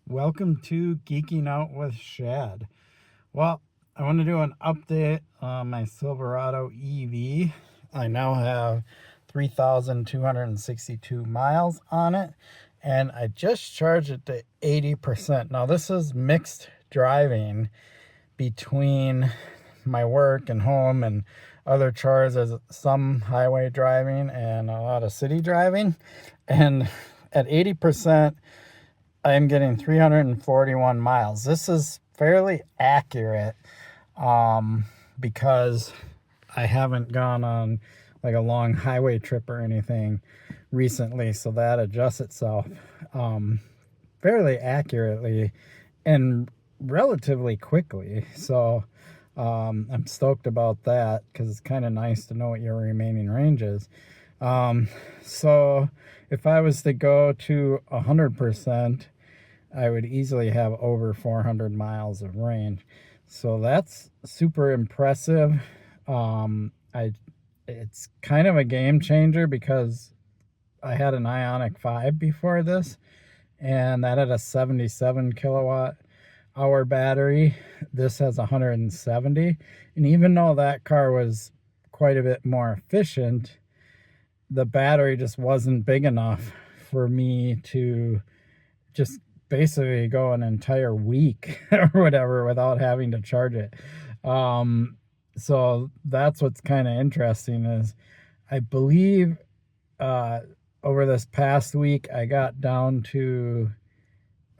Welcome to Geeking Out with Shad. Well, I want to do an update on my Silverado EV. I now have 3,262 miles on it, and I just charged it to 80%. Now, this is mixed driving between my work and home and other chores, as some highway driving and a lot of city driving. And at 80%, I'm getting 341 miles. This is fairly accurate because I haven't gone on like a long highway trip or anything recently, so that adjusts itself fairly accurately and relatively quickly. So I'm stoked about that because it's kind of nice to know what your remaining range is. So if I was to go to 100%, I would easily have over 400 miles of range. So that's super impressive. It's kind of a game changer because I had an Ioniq 5 before this, and that had a 77 kilowatt hour battery. This has 170. And even though that car was quite a bit more efficient, the battery just wasn't big enough for me to just basically go an entire week or whatever without having to charge it. So that's what's kind of interesting is I believe over this past week I got down to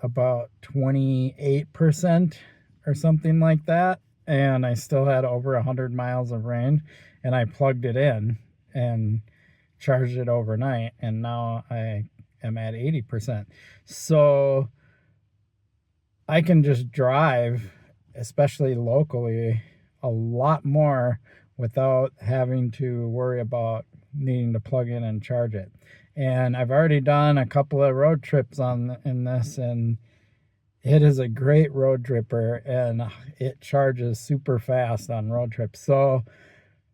about 28% or something like that, and I still had over 100 miles of range, and I plugged it in and charged it overnight, and now I am at 80%. So I can just drive, especially locally, a lot more without having to worry about needing to plug in and charge it. And I've already done a couple of road trips in this, and it is a great road tripper, and it charges super fast on road trips. So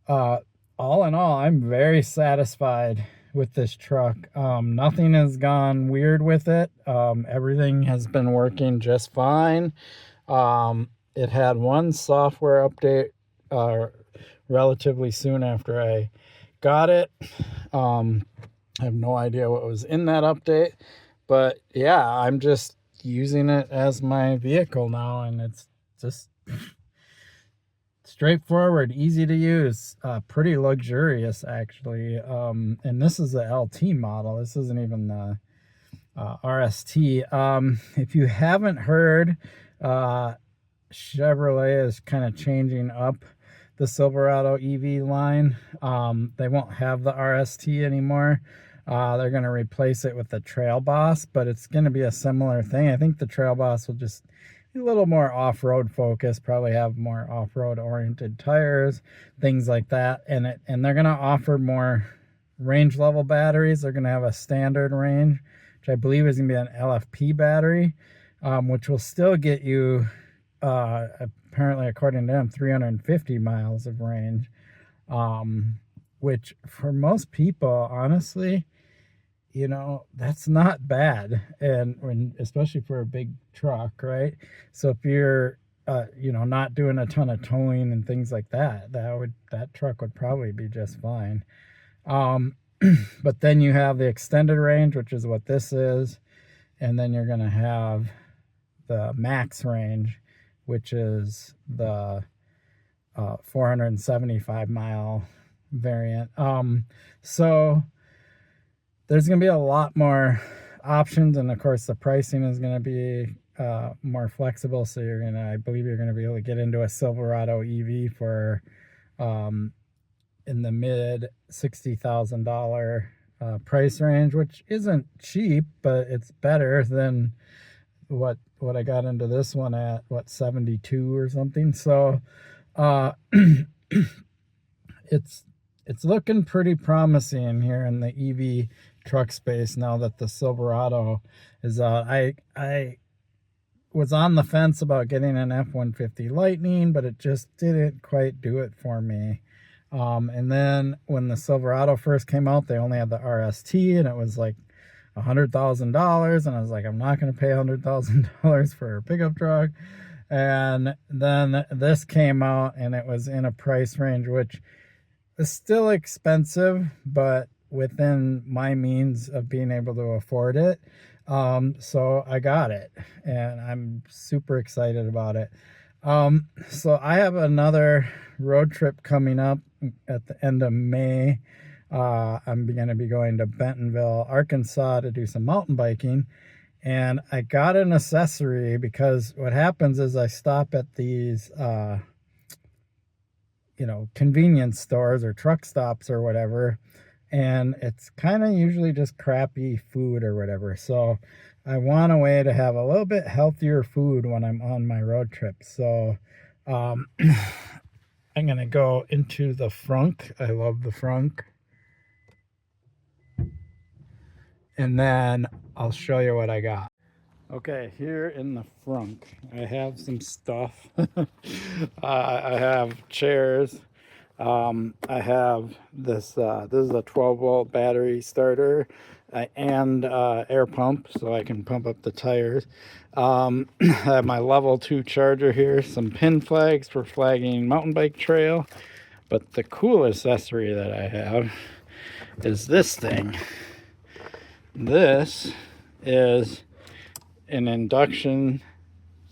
all in all, I'm very satisfied with this truck. Nothing has gone weird with it. Everything has been working just fine. It had one software update relatively soon after I got it. I have no idea what was in that update, but yeah, I'm just using it as my vehicle now, and it's just straightforward, easy to use, pretty luxurious actually. And this is the LT model. This isn't even the RST. If you haven't heard, Chevrolet is kind of changing up the Silverado EV line. They won't have the RST anymore. They're going to replace it with the Trail Boss, but it's going to be a similar thing. I think the Trail Boss will just be a little more off-road focused, probably have more off-road oriented tires, things like that. And they're going to offer more range level batteries. They're going to have a standard range, which I believe is going to be an LFP battery, which will still get you, apparently according to them, 350 miles of range, which for most people, honestly, that's not bad. And especially for a big truck, right? So if you're, not doing a ton of towing and things like that, that truck would probably be just fine. But then you have the extended range, which is what this is. And then you're going to have the max range, which is the 475 mile variant. So there's going to be a lot more options, and of course the pricing is going to be more flexible. So I believe you're going to be able to get into a Silverado EV for in the mid $60,000 price range, which isn't cheap, but it's better than what I got into this one at, 72 or something. So it's looking pretty promising here in the EV truck space now that the Silverado is out. I was on the fence about getting an F-150 Lightning, but it just didn't quite do it for me. And then when the Silverado first came out, they only had the RST, and it was like $100,000, and I was like, I'm not going to pay $100,000 for a pickup truck. And then this came out, and it was in a price range which is still expensive, but within my means of being able to afford it. So I got it, and I'm super excited about it. So I have another road trip coming up at the end of May. I'm going to be going to Bentonville, Arkansas to do some mountain biking. And I got an accessory because what happens is I stop at these, convenience stores or truck stops or whatever. And it's kind of usually just crappy food or whatever. So I want a way to have a little bit healthier food when I'm on my road trip. So I'm going to go into the Frunk. I love the Frunk. And then I'll show you what I got. Okay, here in the Frunk, I have some stuff. I have chairs. I have this, this is a 12-volt battery starter and air pump, so I can pump up the tires. I have my level 2 charger here, some pin flags for flagging mountain bike trail. But the cool accessory that I have is this thing. This is an induction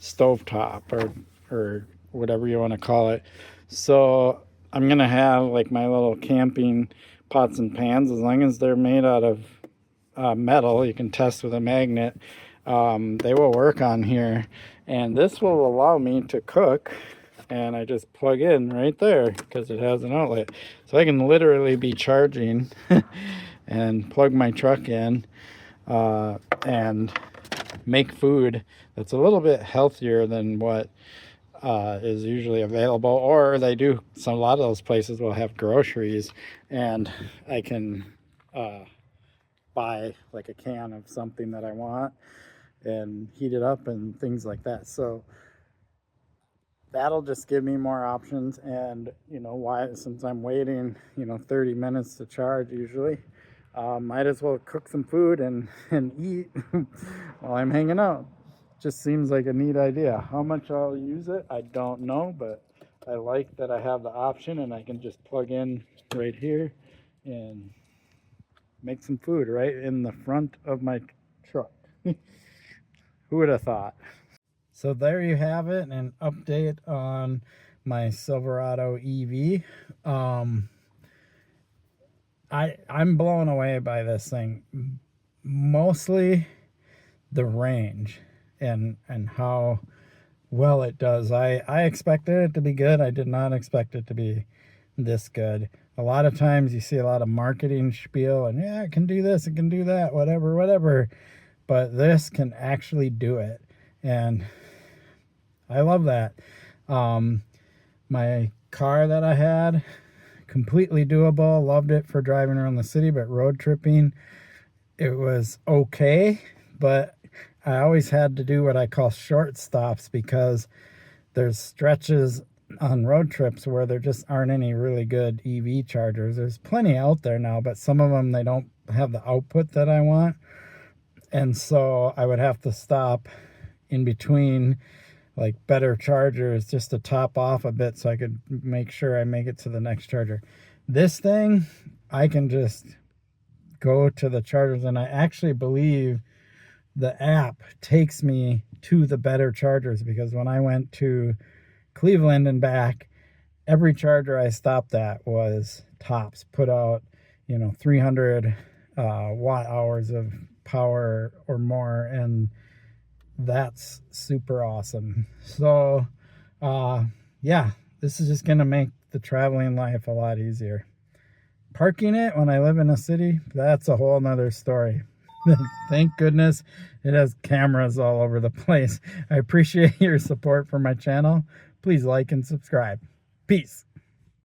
stovetop or whatever you want to call it. So I'm gonna have like my little camping pots and pans, as long as they're made out of metal. You can test with a magnet. They will work on here, and this will allow me to cook. And I just plug in right there because it has an outlet, so I can literally be charging and plug my truck in and make food that's a little bit healthier than what is usually available. Or they do, a lot of those places will have groceries, and I can buy like a can of something that I want and heat it up and things like that. So that'll just give me more options. And since I'm waiting 30 minutes to charge usually, might as well cook some food and eat while I'm hanging out. Just seems like a neat idea. How much I'll use it, I don't know, but I like that I have the option, and I can just plug in right here and make some food right in the front of my truck. Who would have thought? So there you have it, an update on my Silverado EV. I'm blown away by this thing. Mostly the range and how well it does. I expected it to be good. I did not expect it to be this good. A lot of times you see a lot of marketing spiel and yeah, it can do this, it can do that, whatever. But this can actually do it. And I love that. My car that I had, completely doable. Loved it for driving around the city, but road tripping, it was okay. But I always had to do what I call short stops, because there's stretches on road trips where there just aren't any really good EV chargers. There's plenty out there now, but some of them, they don't have the output that I want. And so I would have to stop in between like better chargers just to top off a bit so I could make sure I make it to the next charger. This thing, I can just go to the chargers, and I actually believe the app takes me to the better chargers, because when I went to Cleveland and back, every charger I stopped at was tops, put out 300 watt hours of power or more, and that's super awesome. So yeah, this is just gonna make the traveling life a lot easier. Parking it when I live in a city, that's a whole nother story. Thank goodness it has cameras all over the place. I appreciate your support for my channel. Please like and subscribe. Peace.